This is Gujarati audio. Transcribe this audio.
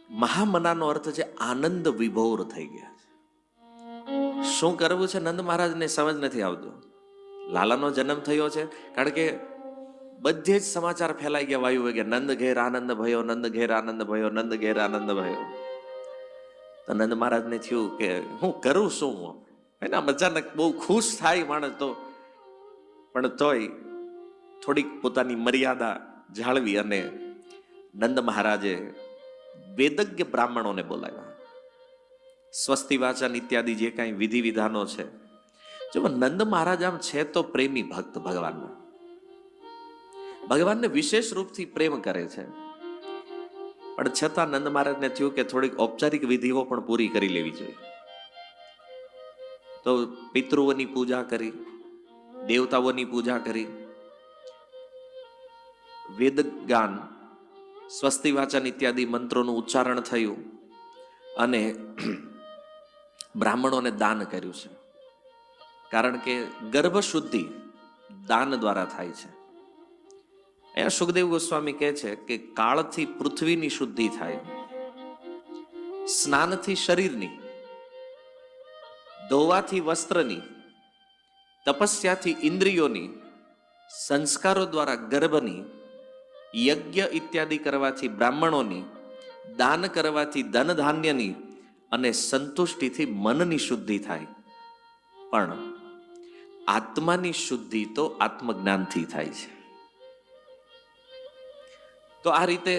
મહામનાનો અર્થ છે આનંદ વિભોર થઈ ગયા છે. શું કરવું છે નંદ મહારાજને સમજ નથી આવતું. લાલાનો જન્મ થયો છે કારણ કે બધે જ સમાચાર ફેલાઈ ગયા વાયુ વેગે, નંદ ઘેર આનંદ ભયો, નંદ ઘેર આનંદ ભયો, નંદ ઘેર આનંદ ભયો. તો નંદ મહારાજને થયું કે હું કરું શું? એના અચાનક બહુ ખુશ થાય માણસ તો, પણ તોય થોડીક પોતાની મર્યાદા જાળવી અને નંદ મહારાજે વેદજ્ઞ બ્રાહ્મણોને બોલાવ્યા. સ્વસ્તિ વાચન ઇત્યાદિ જે કાંઈ વિધિ વિધાનો છે. જો નંદ મહારાજ આમ છે તો પ્રેમી ભક્ત ભગવાનના, ભગવાનને વિશેષ રૂપથી પ્રેમ કરે છે. પણ છતાં નંદ મહારાજને થયું કે થોડીક ઔપચારિક વિધિઓ પણ પૂરી કરી લેવી જોઈએ. તો પિતૃઓની પૂજા કરી, દેવતાઓની પૂજા કરી, વેદ ગાન, સ્વસ્તિ વાચન ઇત્યાદિ મંત્રોનું ઉચ્ચારણ થયું અને બ્રાહ્મણોને દાન કર્યું છે. કારણ કે ગર્ભ શુદ્ધિ દાન દ્વારા થાય છે. અહીંયા સુખદેવ ગોસ્વામી કહે છે કે કાળથી પૃથ્વીની શુદ્ધિ થાય, સ્નાનથી શરીરની, ધોવાથી વસ્ત્રની, તપસ્યાથી ઇન્દ્રિયોની, સંસ્કારો દ્વારા ગર્ભની, યજ્ઞ ઇત્યાદિ કરવાથી બ્રાહ્મણોની, દાન કરવાથી ધન ધાન્યની અને સંતુષ્ટિથી મનની શુદ્ધિ થાય. પણ આત્માની શુદ્ધિ તો આત્મજ્ઞાનથી થાય છે. તો આ રીતે